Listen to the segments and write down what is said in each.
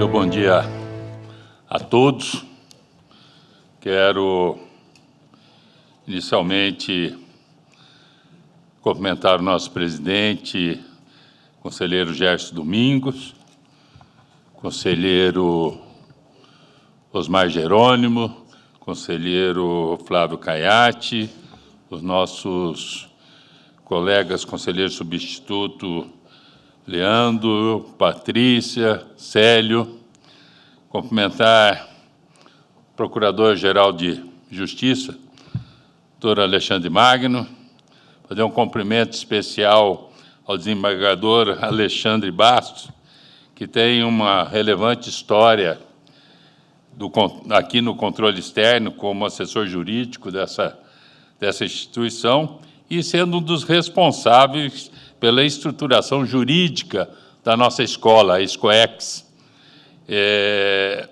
Meu bom dia a todos. Quero, inicialmente, cumprimentar o nosso presidente, conselheiro Gerson Domingos, conselheiro Osmar Jerônimo, conselheiro Flávio Caiati, os nossos colegas conselheiros substituto Leandro, Patrícia, Célio, cumprimentar o Procurador-Geral de Justiça, doutor Alexandre Magno, fazer um cumprimento especial ao desembargador Alexandre Bastos, que tem uma relevante história aqui no controle externo como assessor jurídico dessa instituição e sendo um dos responsáveis pela estruturação jurídica da nossa escola, a SCOEX. É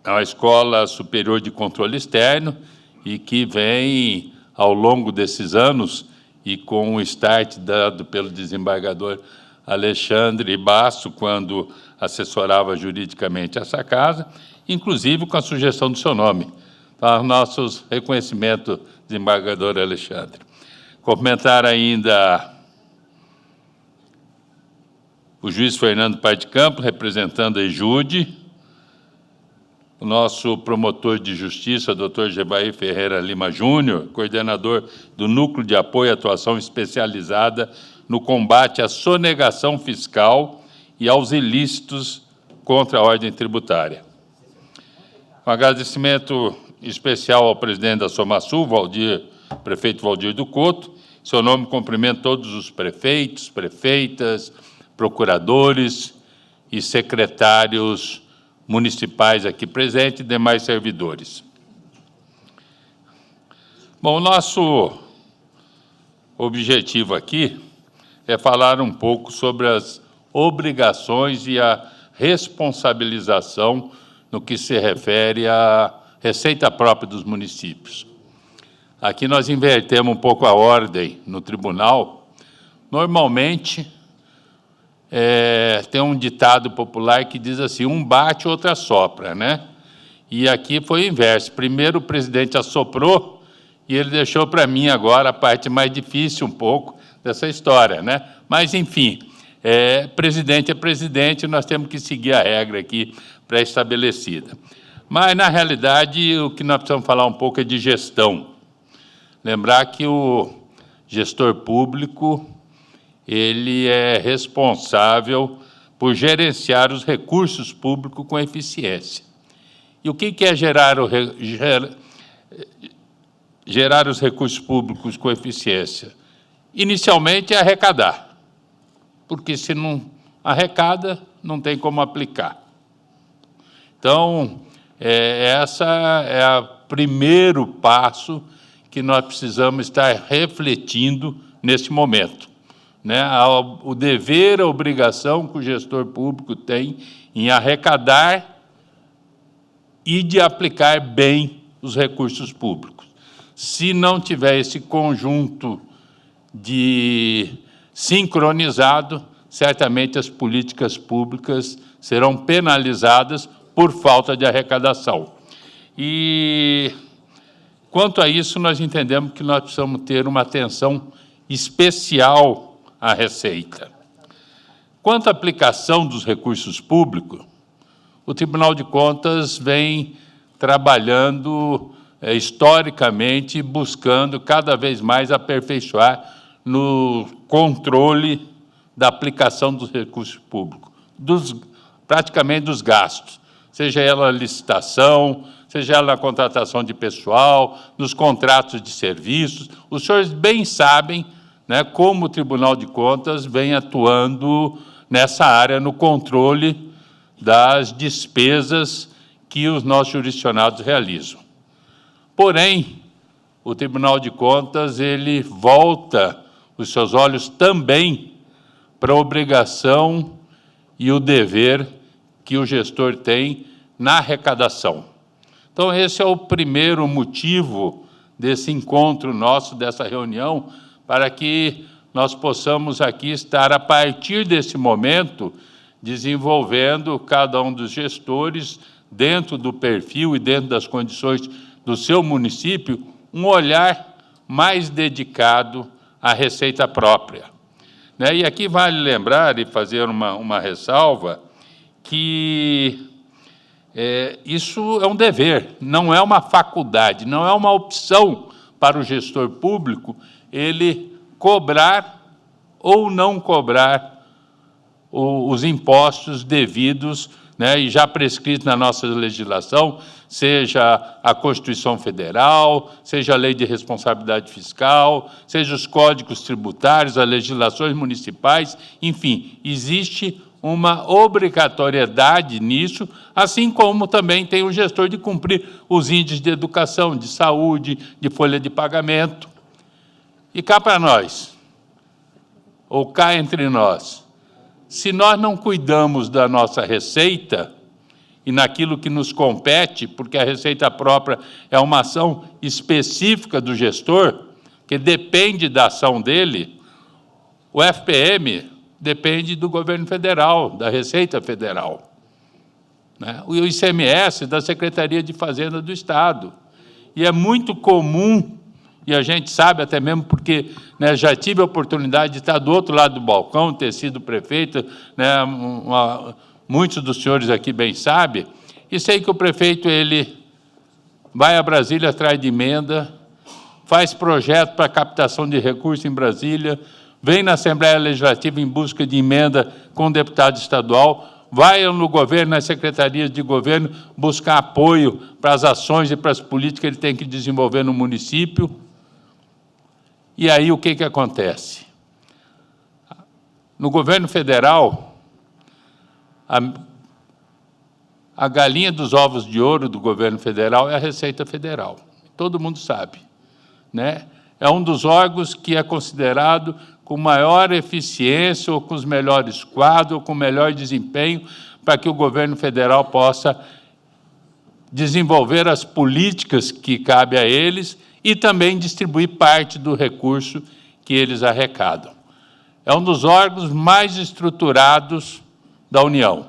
uma escola superior de controle externo e que vem, ao longo desses anos, e com o start dado pelo desembargador Alexandre Bastos, quando assessorava juridicamente essa casa, inclusive com a sugestão do seu nome. Então, nossos reconhecimentos, desembargador Alexandre. Cumprimentar ainda o juiz Fernando Paz de Campos, representando a EJUDE, o nosso promotor de justiça, doutor Gebaí Ferreira Lima Júnior, coordenador do Núcleo de Apoio e Atuação Especializada no combate à sonegação fiscal e aos ilícitos contra a ordem tributária. Um agradecimento especial ao presidente da SOMASUL, prefeito Valdir do Couto. Em seu nome, cumprimento todos os prefeitos, prefeitas, procuradores e secretários municipais aqui presentes e demais servidores. Bom, o nosso objetivo aqui é falar um pouco sobre as obrigações e a responsabilização no que se refere à receita própria dos municípios. Aqui nós invertemos um pouco a ordem no tribunal. Normalmente, tem um ditado popular que diz assim, um bate, outro assopra, né? E aqui foi o inverso. Primeiro o presidente assoprou e ele deixou para mim agora a parte mais difícil um pouco dessa história, né? Mas, enfim, presidente é presidente, nós temos que seguir a regra aqui pré-estabelecida. Mas, na realidade, o que nós precisamos falar um pouco é de gestão. Lembrar que o gestor público ele é responsável por gerenciar os recursos públicos com eficiência. E o que é gerar os recursos públicos com eficiência? Inicialmente é arrecadar, porque se não arrecada, não tem como aplicar. Então, essa é o primeiro passo que nós precisamos estar refletindo nesse momento. Né, o dever, a obrigação que o gestor público tem em arrecadar e de aplicar bem os recursos públicos. Se não tiver esse conjunto sincronizado, certamente as políticas públicas serão penalizadas por falta de arrecadação. E, quanto a isso, nós entendemos que nós precisamos ter uma atenção especial a receita. Quanto à aplicação dos recursos públicos, o Tribunal de Contas vem trabalhando historicamente, buscando cada vez mais aperfeiçoar no controle da aplicação dos recursos públicos, praticamente dos gastos, seja ela a licitação, seja ela a contratação de pessoal, nos contratos de serviços. Os senhores bem sabem, né, como o Tribunal de Contas vem atuando nessa área no controle das despesas que os nossos jurisdicionados realizam. Porém, o Tribunal de Contas ele volta os seus olhos também para a obrigação e o dever que o gestor tem na arrecadação. Então, esse é o primeiro motivo desse encontro nosso, dessa reunião, para que nós possamos aqui estar, a partir desse momento, desenvolvendo cada um dos gestores, dentro do perfil e dentro das condições do seu município, um olhar mais dedicado à receita própria. Né? E aqui vale lembrar e fazer uma ressalva que isso é um dever, não é uma faculdade, não é uma opção para o gestor público ele cobrar ou não cobrar os impostos devidos, né, e já prescritos na nossa legislação, seja a Constituição Federal, seja a Lei de Responsabilidade Fiscal, seja os códigos tributários, as legislações municipais, enfim, existe uma obrigatoriedade nisso, assim como também tem o gestor de cumprir os índices de educação, de saúde, de folha de pagamento. E cá para nós, ou cá entre nós, se nós não cuidamos da nossa receita e naquilo que nos compete, porque a receita própria é uma ação específica do gestor, que depende da ação dele, o FPM depende do governo federal, da Receita Federal, né? O ICMS da Secretaria de Fazenda do Estado. E é muito comum, e a gente sabe até mesmo porque, né, já tive a oportunidade de estar do outro lado do balcão, ter sido prefeito, né, muitos dos senhores aqui bem sabem, e sei que o prefeito ele vai a Brasília atrás de emenda, faz projeto para captação de recursos em Brasília, vem na Assembleia Legislativa em busca de emenda com o deputado estadual, vai no governo, nas secretarias de governo, buscar apoio para as ações e para as políticas que ele tem que desenvolver no município. E aí o que acontece? No governo federal, a galinha dos ovos de ouro do governo federal é a Receita Federal. Todo mundo sabe, né? É um dos órgãos que é considerado com maior eficiência, ou com os melhores quadros, ou com melhor desempenho, para que o governo federal possa desenvolver as políticas que cabe a eles e também distribuir parte do recurso que eles arrecadam. É um dos órgãos mais estruturados da União.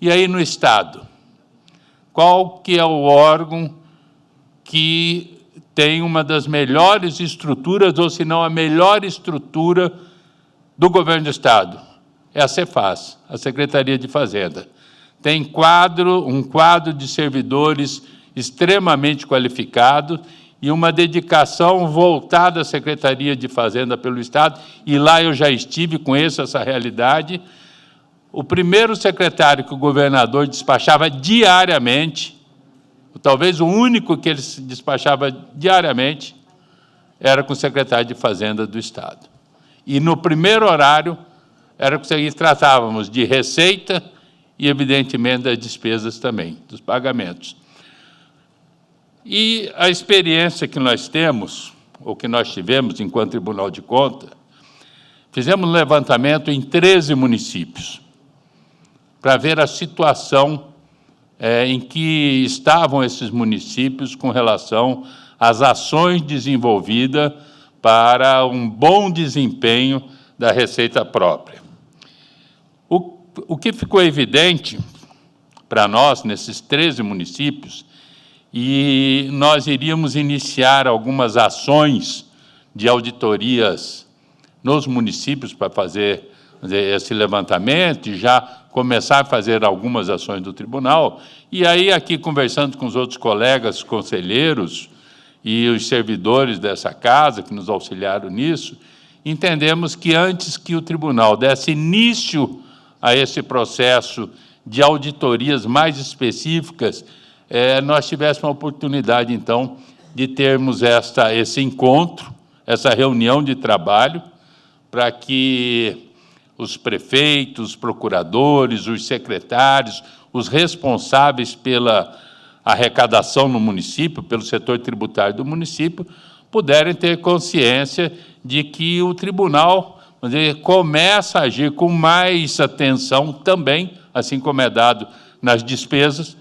E aí no Estado? Qual que é o órgão que tem uma das melhores estruturas, ou se não a melhor estrutura do governo do Estado? É a Cefaz, a Secretaria de Fazenda. Tem um quadro de servidores extremamente qualificados e uma dedicação voltada à Secretaria de Fazenda pelo Estado, e lá eu já estive, conheço essa realidade. O primeiro secretário que o governador despachava diariamente, talvez o único que ele despachava diariamente, era com o secretário de Fazenda do Estado. E no primeiro horário, era que tratávamos de receita e, evidentemente, das despesas também, dos pagamentos. E a experiência que nós temos, ou que nós tivemos enquanto Tribunal de Contas, fizemos um levantamento em 13 municípios, para ver a situação em que estavam esses municípios com relação às ações desenvolvidas para um bom desempenho da receita própria. O que ficou evidente para nós, nesses 13 municípios, e nós iríamos iniciar algumas ações de auditorias nos municípios para fazer esse levantamento e já começar a fazer algumas ações do tribunal. E aí, aqui, conversando com os outros colegas conselheiros e os servidores dessa casa que nos auxiliaram nisso, entendemos que antes que o tribunal desse início a esse processo de auditorias mais específicas, nós tivéssemos a oportunidade, então, de termos esse encontro, essa reunião de trabalho, para que os prefeitos, os procuradores, os secretários, os responsáveis pela arrecadação no município, pelo setor tributário do município, puderem ter consciência de que o tribunal, vamos dizer, começa a agir com mais atenção também, assim como é dado nas despesas,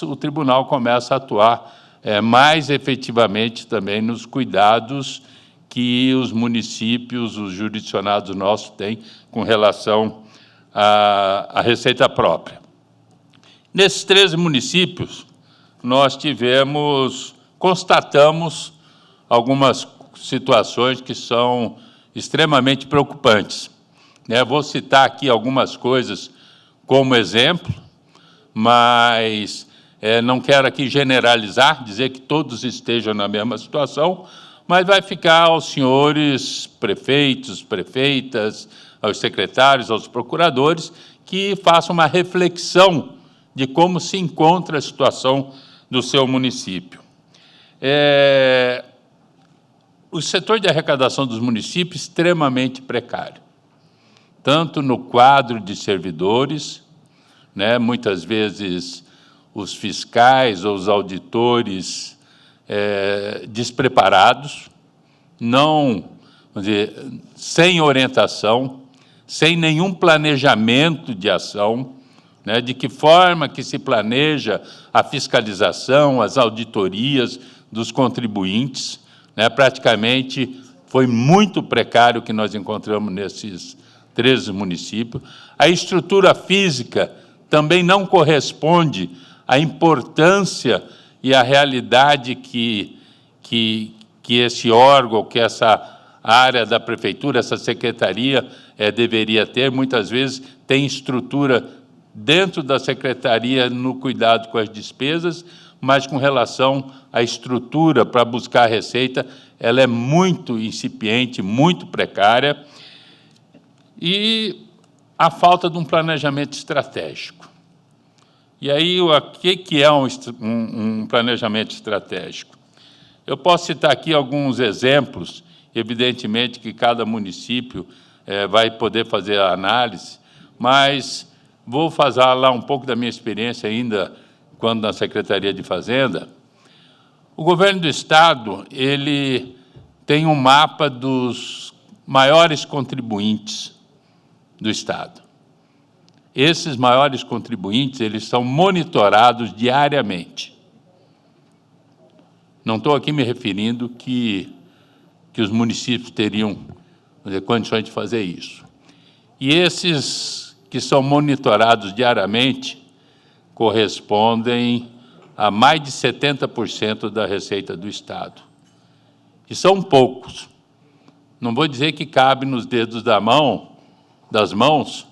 o tribunal começa a atuar mais efetivamente também nos cuidados que os municípios, os jurisdicionados nossos têm com relação a receita própria. Nesses 13 municípios, nós constatamos algumas situações que são extremamente preocupantes. Vou citar aqui algumas coisas como exemplo, mas não quero aqui generalizar, dizer que todos estejam na mesma situação, mas vai ficar aos senhores prefeitos, prefeitas, aos secretários, aos procuradores, que façam uma reflexão de como se encontra a situação do seu município. O setor de arrecadação dos municípios é extremamente precário, tanto no quadro de servidores, muitas vezes os fiscais ou os auditores despreparados, não, vamos dizer, sem orientação, sem nenhum planejamento de ação, de que forma que se planeja a fiscalização, as auditorias dos contribuintes. Praticamente foi muito precário o que nós encontramos nesses 13 municípios. A estrutura física também não corresponde à importância e à realidade que esse órgão, que essa área da prefeitura, essa secretaria deveria ter. Muitas vezes tem estrutura dentro da secretaria no cuidado com as despesas, mas com relação à estrutura para buscar a receita, ela é muito incipiente, muito precária, e a falta de um planejamento estratégico. E aí, o que é um planejamento estratégico? Eu posso citar aqui alguns exemplos, evidentemente que cada município vai poder fazer a análise, mas vou falar lá um pouco da minha experiência ainda quando na Secretaria de Fazenda. O governo do Estado, ele tem um mapa dos maiores contribuintes do Estado. Esses maiores contribuintes, eles são monitorados diariamente. Não estou aqui me referindo que os municípios teriam condições de fazer isso. E esses que são monitorados diariamente correspondem a mais de 70% da receita do Estado. E são poucos. Não vou dizer que cabe nos dedos das mãos,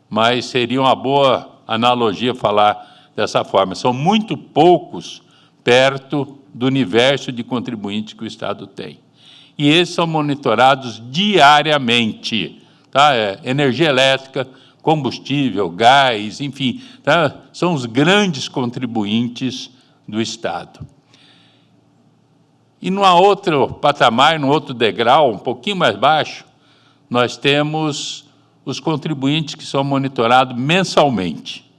mas seria uma boa analogia falar dessa forma. São muito poucos perto do universo de contribuintes que o Estado tem. E esses são monitorados diariamente. Energia elétrica, combustível, gás, enfim, são os grandes contribuintes do Estado. E num outro patamar, num outro degrau, um pouquinho mais baixo, nós temos os contribuintes que são monitorados mensalmente,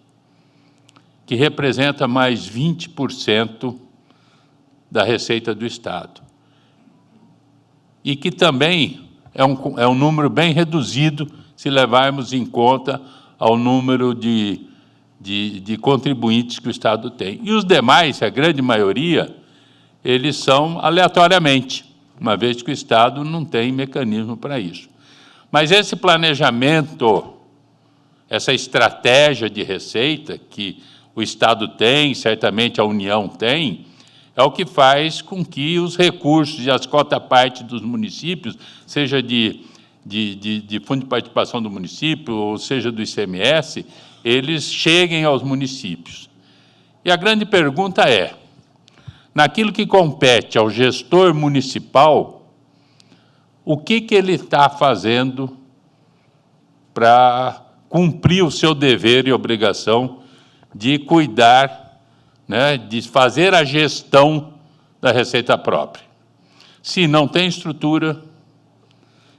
que representa mais 20% da receita do Estado. E que também é um número bem reduzido se levarmos em conta ao número de contribuintes que o Estado tem. E os demais, a grande maioria, eles são aleatoriamente, uma vez que o Estado não tem mecanismo para isso. Mas esse planejamento, essa estratégia de receita que o Estado tem, certamente a União tem, é o que faz com que os recursos e as cotas-parte dos municípios, seja de fundo de participação do município, ou seja do ICMS, eles cheguem aos municípios. E a grande pergunta é, naquilo que compete ao gestor municipal, o que ele está fazendo para cumprir o seu dever e obrigação de cuidar, de fazer a gestão da receita própria? Se não tem estrutura,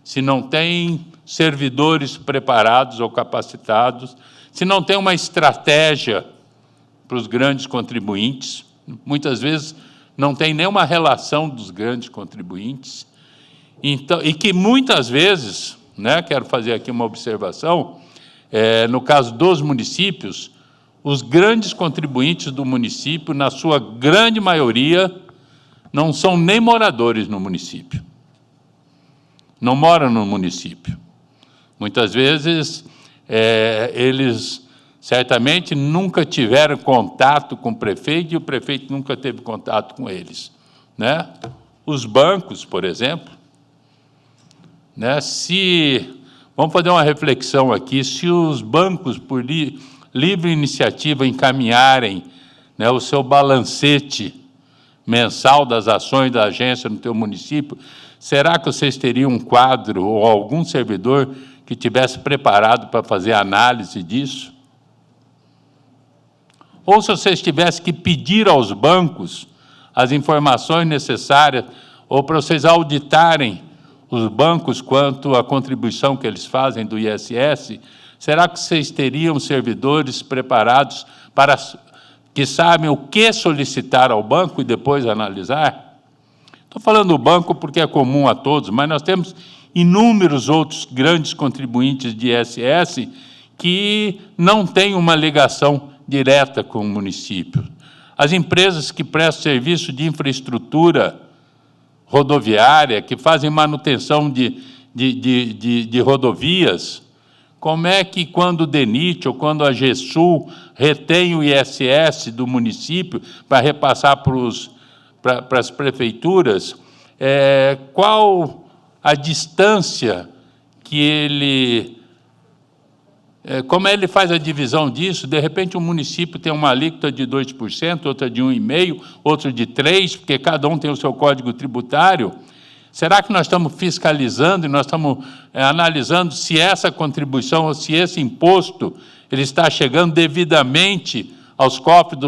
se não tem servidores preparados ou capacitados, se não tem uma estratégia para os grandes contribuintes, muitas vezes não tem nenhuma relação dos grandes contribuintes, então, e que muitas vezes, quero fazer aqui uma observação, no caso dos municípios, os grandes contribuintes do município, na sua grande maioria, não são nem moradores no município. Não moram no município. Muitas vezes eles certamente nunca tiveram contato com o prefeito e o prefeito nunca teve contato com eles, né? Os bancos, por exemplo, né? Vamos fazer uma reflexão aqui, se os bancos, por livre iniciativa, encaminharem, né, o seu balancete mensal das ações da agência no teu município, será que vocês teriam um quadro ou algum servidor que tivesse preparado para fazer análise disso? Ou se vocês tivessem que pedir aos bancos as informações necessárias, ou para vocês auditarem os bancos quanto à contribuição que eles fazem do ISS, será que vocês teriam servidores preparados para que sabem o que solicitar ao banco e depois analisar? Estou falando do banco porque é comum a todos, mas nós temos inúmeros outros grandes contribuintes de ISS que não têm uma ligação direta com o município. As empresas que prestam serviço de infraestrutura rodoviária, que fazem manutenção de rodovias, como é que quando o DENIT ou quando a GESUL retém o ISS do município para repassar para as prefeituras, qual a distância que ele... como ele faz a divisão disso? De repente, um município tem uma alíquota de 2%, outra de 1,5%, outra de 3%, porque cada um tem o seu código tributário. Será que nós estamos fiscalizando e nós estamos analisando se essa contribuição ou se esse imposto ele está chegando devidamente aos cofres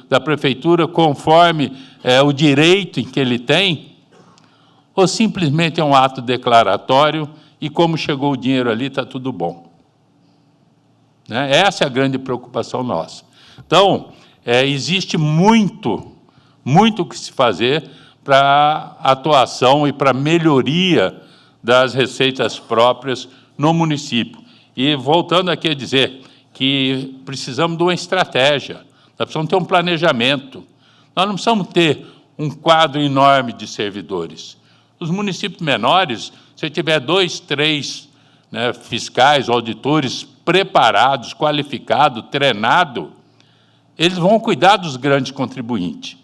da prefeitura conforme o direito em que ele tem? Ou simplesmente é um ato declaratório e como chegou o dinheiro ali, está tudo bom? Né? Essa é a grande preocupação nossa. Então, existe muito o que se fazer para atuação e para melhoria das receitas próprias no município. E voltando aqui a dizer que precisamos de uma estratégia, nós precisamos ter um planejamento, nós não precisamos ter um quadro enorme de servidores. Os municípios menores, se tiver 2, 3 fiscais, auditores preparados, qualificados, treinados, eles vão cuidar dos grandes contribuintes.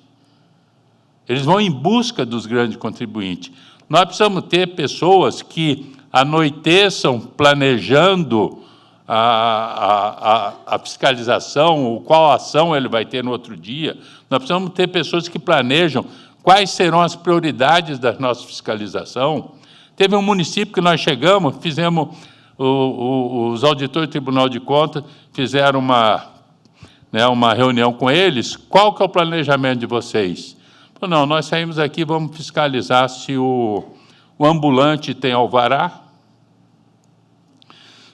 Eles vão em busca dos grandes contribuintes. Nós precisamos ter pessoas que anoiteçam planejando a fiscalização, qual ação ele vai ter no outro dia. Nós precisamos ter pessoas que planejam quais serão as prioridades da nossa fiscalização. Teve um município que nós chegamos, fizemos, os auditores do Tribunal de Contas fizeram uma reunião com eles. Qual que é o planejamento de vocês? Não, nós saímos aqui, vamos fiscalizar se o ambulante tem alvará,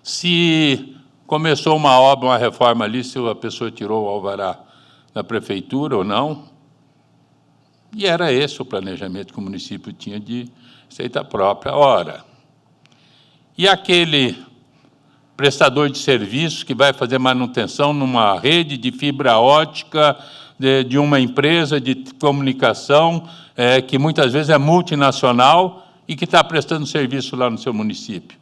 se começou uma obra, uma reforma ali, se a pessoa tirou o alvará da prefeitura ou não. E era esse o planejamento que o município tinha de receita própria. Ora, e aquele prestador de serviços que vai fazer manutenção numa rede de fibra ótica de uma empresa de comunicação que muitas vezes é multinacional e que está prestando serviço lá no seu município?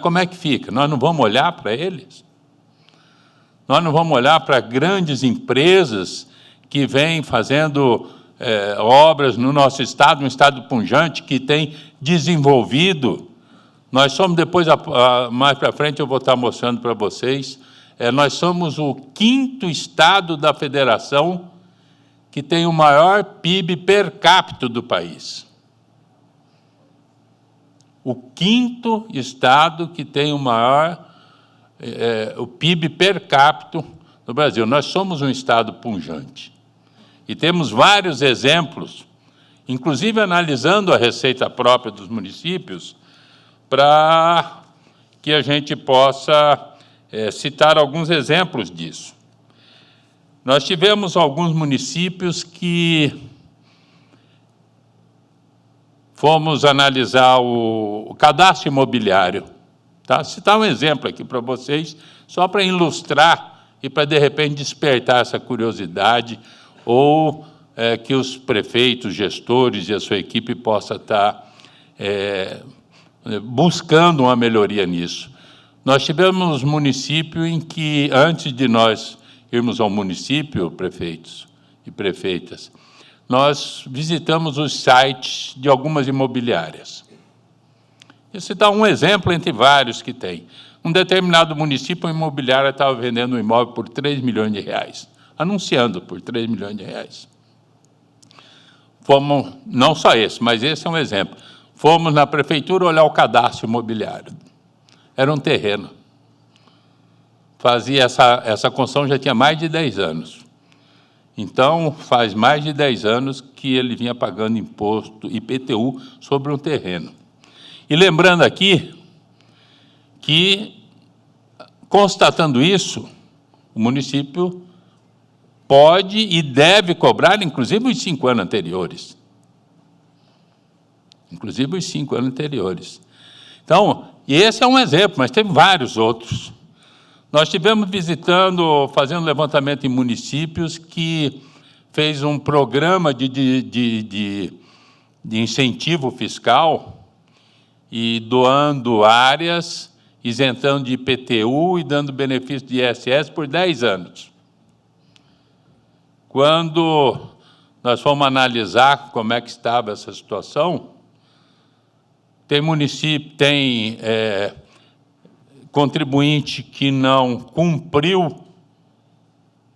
Como é que fica? Nós não vamos olhar para eles? Nós não vamos olhar para grandes empresas que vêm fazendo obras no nosso estado, um estado pujante, que tem desenvolvido. Nós somos, depois, mais para frente, eu vou estar mostrando para vocês, nós somos o 5º estado da federação que tem o maior PIB per capita do país. O 5º estado que tem o maior o PIB per capita do Brasil. Nós somos um estado pujante. E temos vários exemplos, inclusive analisando a receita própria dos municípios, para que a gente possa citar alguns exemplos disso. Nós tivemos alguns municípios que fomos analisar o cadastro imobiliário. Tá? Citar um exemplo aqui para vocês, só para ilustrar e para, de repente, despertar essa curiosidade, ou que os prefeitos, gestores e a sua equipe possa estar buscando uma melhoria nisso. Nós tivemos município em que, antes de nós irmos ao município, prefeitos e prefeitas, nós visitamos os sites de algumas imobiliárias. Esse dá um exemplo entre vários que tem. Um determinado município, a imobiliária estava vendendo um imóvel por R$3 milhões, anunciando por R$3 milhões. Fomos, não só esse, mas esse é um exemplo. Fomos na prefeitura olhar o cadastro imobiliário. Era um terreno. Fazia essa construção já tinha mais de 10 anos. Então, faz mais de 10 anos que ele vinha pagando imposto, IPTU, sobre um terreno. E lembrando aqui que, constatando isso, o município pode e deve cobrar, inclusive, os 5 anos anteriores. Inclusive, os 5 anos anteriores. Então, esse é um exemplo, mas tem vários outros. Nós estivemos visitando, fazendo levantamento em municípios que fez um programa de incentivo fiscal e doando áreas, isentando de IPTU e dando benefício de ISS por 10 anos. Quando nós fomos analisar como é que estava essa situação, tem município, tem contribuinte que não cumpriu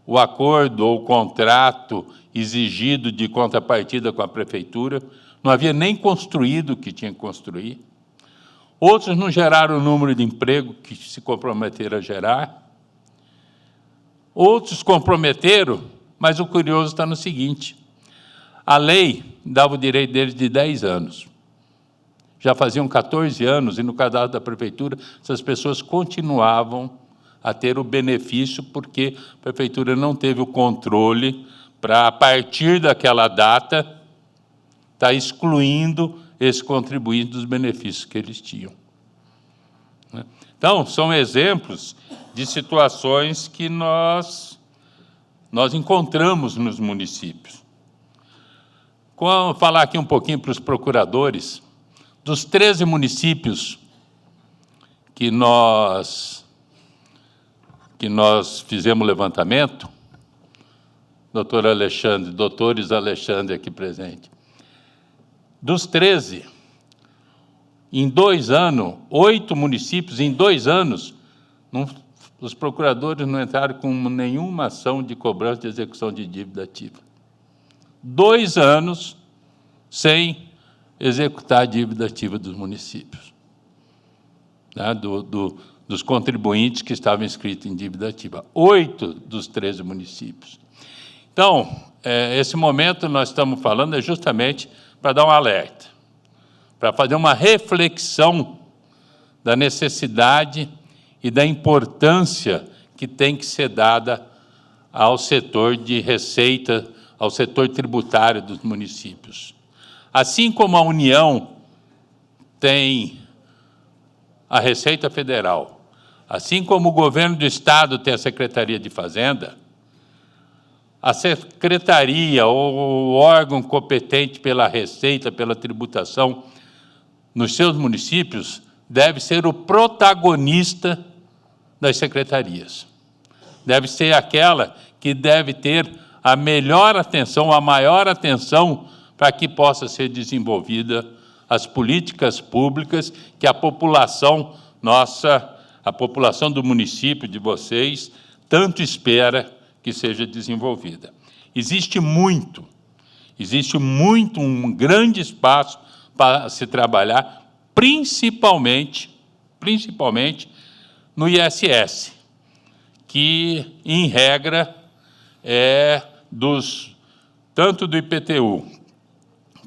o acordo ou o contrato exigido de contrapartida com a prefeitura, não havia nem construído o que tinha que construir. Outros não geraram o número de emprego que se comprometeram a gerar. Outros comprometeram, mas o curioso está no seguinte: a lei dava o direito deles de 10 anos. Já faziam 14 anos, e no cadastro da prefeitura, essas pessoas continuavam a ter o benefício, porque a prefeitura não teve o controle para, a partir daquela data, estar excluindo esse contribuinte dos benefícios que eles tinham. Então, são exemplos de situações que nós encontramos nos municípios. Vou falar aqui um pouquinho para os procuradores. Dos 13 municípios que nós fizemos levantamento, doutores Alexandre aqui presente, dos 13, em 2 anos, 8 municípios, em 2 anos, os procuradores não entraram com nenhuma ação de cobrança de execução de dívida ativa. 2 anos sem executar a dívida ativa dos municípios, né, dos contribuintes que estavam inscritos em dívida ativa. 8 dos 13 municípios. Então, esse momento nós estamos falando é justamente para dar um alerta, para fazer uma reflexão da necessidade e da importância que tem que ser dada ao setor de receita, ao setor tributário dos municípios. Assim como a União tem a Receita Federal, assim como o governo do Estado tem a Secretaria de Fazenda, a secretaria ou o órgão competente pela receita, pela tributação, nos seus municípios, deve ser o protagonista das secretarias. Deve ser aquela que deve ter a melhor atenção, a maior atenção, para que possa ser desenvolvida as políticas públicas que a população nossa, a população do município de vocês, tanto espera que seja desenvolvida. Existe um grande espaço para se trabalhar, principalmente no ISS, que, em regra, é tanto do IPTU,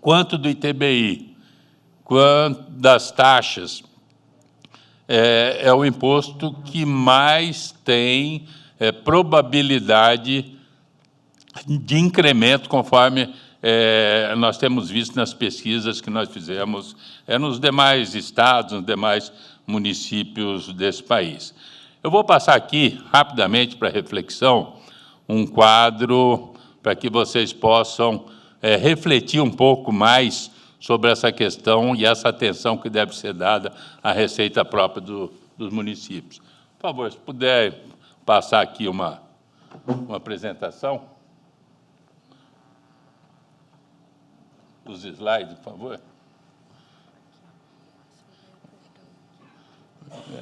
quanto do ITBI, quanto das taxas, é o imposto que mais tem probabilidade de incremento, conforme nós temos visto nas pesquisas que nós fizemos nos demais estados, nos demais municípios desse país. Eu vou passar aqui, rapidamente, para reflexão, um quadro para que vocês possam refletir um pouco mais sobre essa questão e essa atenção que deve ser dada à receita própria dos municípios. Por favor, se puder passar aqui uma apresentação dos slides, por favor.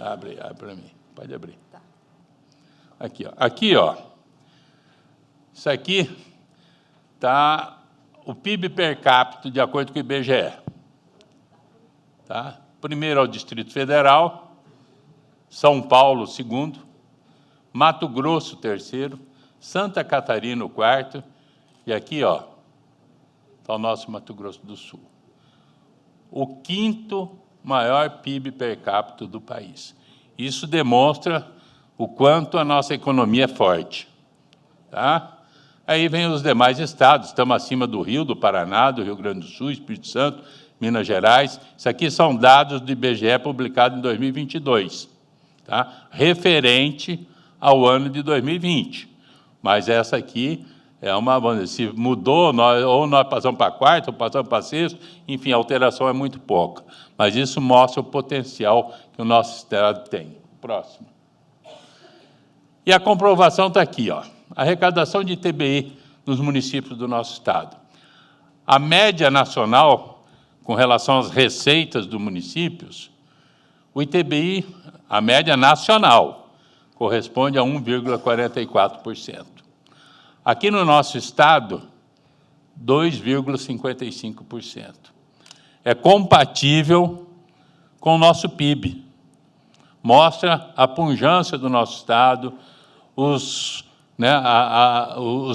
Abre para mim, pode abrir. Aqui, ó. Isso aqui está o PIB per capita, de acordo com o IBGE. Tá? Primeiro é o Distrito Federal, São Paulo, segundo, Mato Grosso, terceiro, Santa Catarina, o quarto, e aqui, ó, está o nosso Mato Grosso do Sul. O quinto maior PIB per capita do país. Isso demonstra o quanto a nossa economia é forte. Tá? Aí vem os demais estados, estamos acima do Rio, do Paraná, do Rio Grande do Sul, Espírito Santo, Minas Gerais. Isso aqui são dados do IBGE publicados em 2022, tá? Referente ao ano de 2020. Mas essa aqui é uma... Se mudou, ou nós passamos para quarto, ou passamos para sexto, enfim, a alteração é muito pouca. Mas isso mostra o potencial que o nosso estado tem. Próximo. E a comprovação está aqui, ó. Arrecadação de ITBI nos municípios do nosso estado. A média nacional, com relação às receitas dos municípios, o ITBI, a média nacional, corresponde a 1,44%. Aqui no nosso estado, 2,55%. É compatível com o nosso PIB. Mostra a pujança do nosso estado, os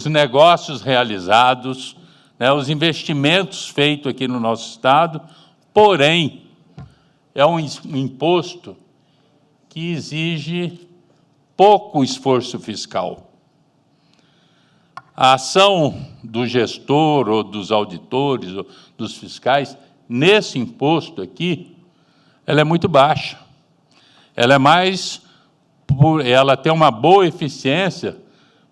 negócios realizados, os investimentos feitos aqui no nosso estado, porém, é um imposto que exige pouco esforço fiscal. A ação do gestor, ou dos auditores, ou dos fiscais, nesse imposto aqui, ela é muito baixa. Ela tem uma boa eficiência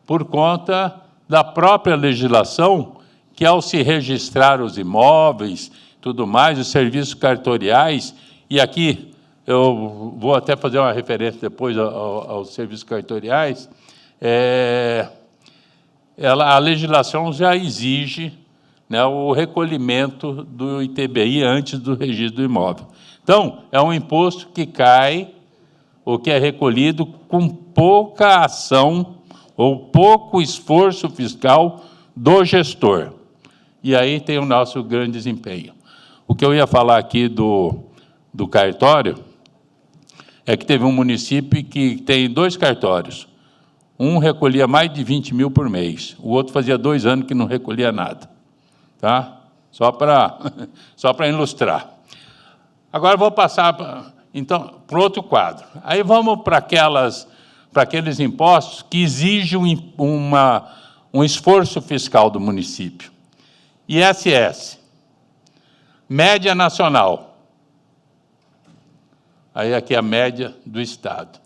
por conta da própria legislação, que ao se registrar os imóveis, tudo mais, os serviços cartoriais, e aqui eu vou até fazer uma referência depois aos serviços cartoriais, a legislação já exige, o recolhimento do ITBI antes do registro do imóvel. Então, é um imposto que cai, ou que é recolhido com pouca ação ou pouco esforço fiscal do gestor. E aí tem o nosso grande desempenho. O que eu ia falar aqui do cartório é que teve um município que tem 2 cartórios. Um recolhia mais de 20 mil por mês, o outro fazia 2 anos que não recolhia nada. Tá? Só para ilustrar. Agora eu vou passar então para outro quadro. Aí vamos para aqueles impostos que exigem um esforço fiscal do município. ISS, média nacional. Aí aqui a média do estado,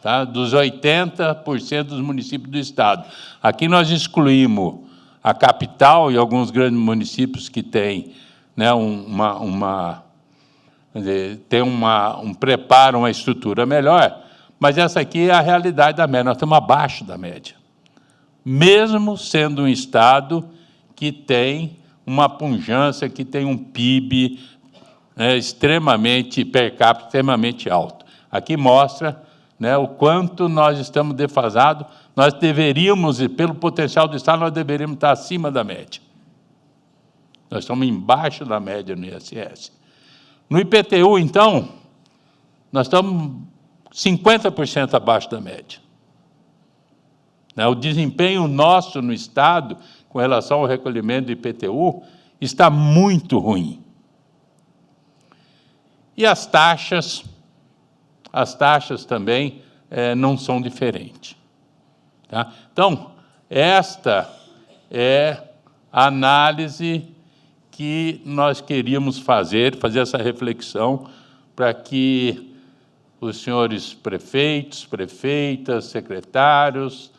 tá? Dos 80% dos municípios do estado. Aqui nós excluímos a capital e alguns grandes municípios que têm, um preparo, uma estrutura melhor, mas essa aqui é a realidade da média, nós estamos abaixo da média. Mesmo sendo um estado que tem uma pujança, que tem um PIB extremamente, per capita, extremamente alto. Aqui mostra o quanto nós estamos defasados, nós deveríamos, pelo potencial do estado, nós deveríamos estar acima da média. Nós estamos embaixo da média no ISS. No IPTU, então, nós estamos 50% abaixo da média. O desempenho nosso no estado, com relação ao recolhimento do IPTU, está muito ruim. E as taxas também não são diferentes. Tá? Então, esta é a análise que nós queríamos fazer essa reflexão, para que os senhores prefeitos, prefeitas, secretários,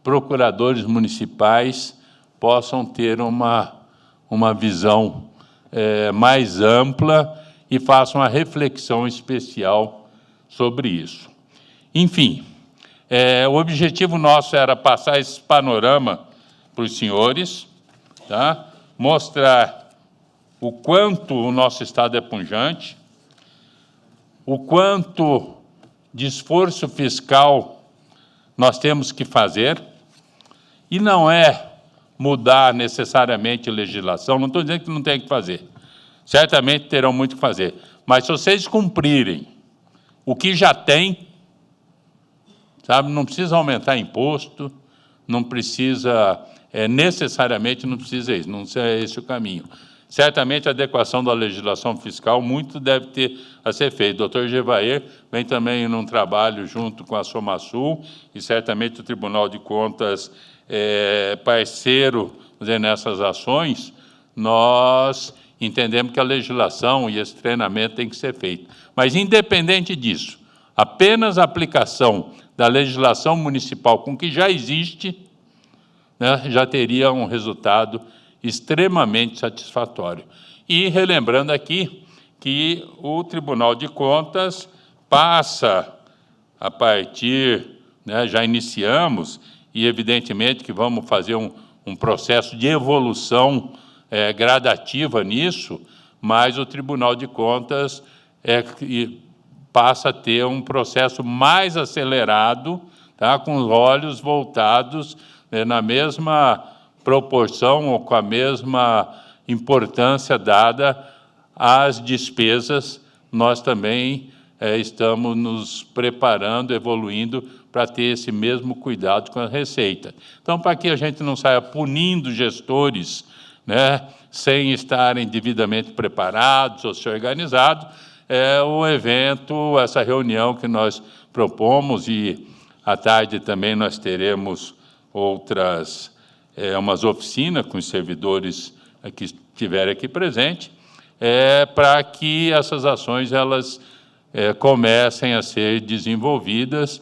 procuradores municipais possam ter uma visão mais ampla e faça uma reflexão especial sobre isso. Enfim, o objetivo nosso era passar esse panorama para os senhores, tá? Mostrar o quanto o nosso Estado é pujante, o quanto de esforço fiscal nós temos que fazer, e não é mudar necessariamente a legislação, não estou dizendo que não tem que fazer, certamente terão muito que fazer, mas se vocês cumprirem o que já tem, sabe, não precisa aumentar imposto, não precisa, necessariamente não precisa isso, não é esse o caminho. Certamente a adequação da legislação fiscal, muito deve ter a ser feito. O doutor Gevaer vem também num trabalho junto com a Somasul, e certamente o Tribunal de Contas é parceiro, vamos dizer, nessas ações. Nós entendemos que a legislação e esse treinamento tem que ser feito. Mas, independente disso, apenas a aplicação da legislação municipal com que já existe, né, já teria um resultado extremamente satisfatório. E relembrando aqui que o Tribunal de Contas passa a partir, né, já iniciamos, e evidentemente que vamos fazer um processo de evolução gradativa nisso, mas o Tribunal de Contas passa a ter um processo mais acelerado, tá, com os olhos voltados na mesma proporção ou com a mesma importância dada às despesas. Nós também estamos nos preparando, evoluindo para ter esse mesmo cuidado com a receita. Então, para que a gente não saia punindo gestores, né, sem estarem devidamente preparados ou se organizados, o evento, essa reunião que nós propomos, e à tarde também nós teremos outras umas oficinas com os servidores que estiverem aqui presentes, para que essas ações elas comecem a ser desenvolvidas.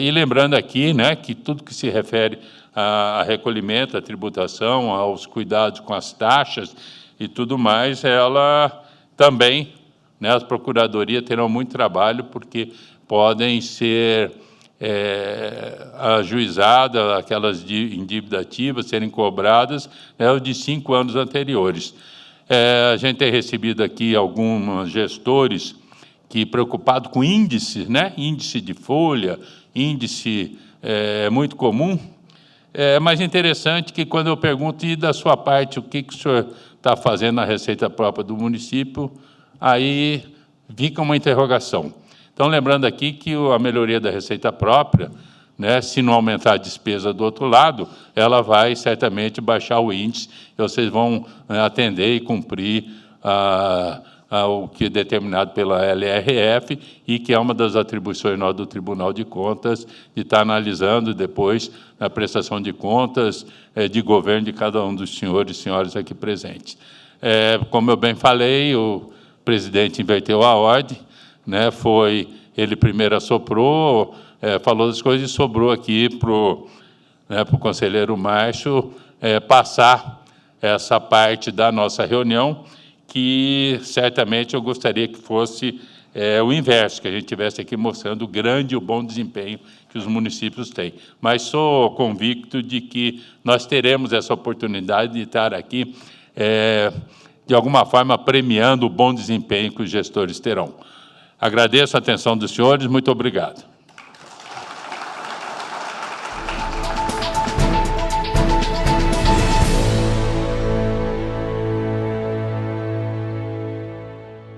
E lembrando aqui, né, que tudo que se refere a recolhimento, a tributação, aos cuidados com as taxas e tudo mais, ela também, né, as procuradorias terão muito trabalho, porque podem ser ajuizadas, aquelas em dívida ativa, serem cobradas, né, de 5 anos anteriores. A gente tem recebido aqui alguns gestores que, preocupados com índices, né, índice de folha, índice muito comum, mas interessante que, quando eu pergunto, e da sua parte, o que o senhor está fazendo na receita própria do município, aí fica uma interrogação. Então, lembrando aqui que a melhoria da receita própria, né, se não aumentar a despesa do outro lado, ela vai certamente baixar o índice, e vocês vão atender e cumprir o que é determinado pela LRF, e que é uma das atribuições do Tribunal de Contas, de estar analisando depois a prestação de contas de governo de cada um dos senhores e senhoras aqui presentes. Como eu bem falei, o presidente inverteu a ordem, né, ele primeiro assoprou, falou das coisas, e sobrou aqui para o conselheiro Márcio passar essa parte da nossa reunião, que certamente eu gostaria que fosse o inverso, que a gente estivesse aqui mostrando o grande e o bom desempenho que os municípios têm. Mas sou convicto de que nós teremos essa oportunidade de estar aqui, de alguma forma, premiando o bom desempenho que os gestores terão. Agradeço a atenção dos senhores, muito obrigado.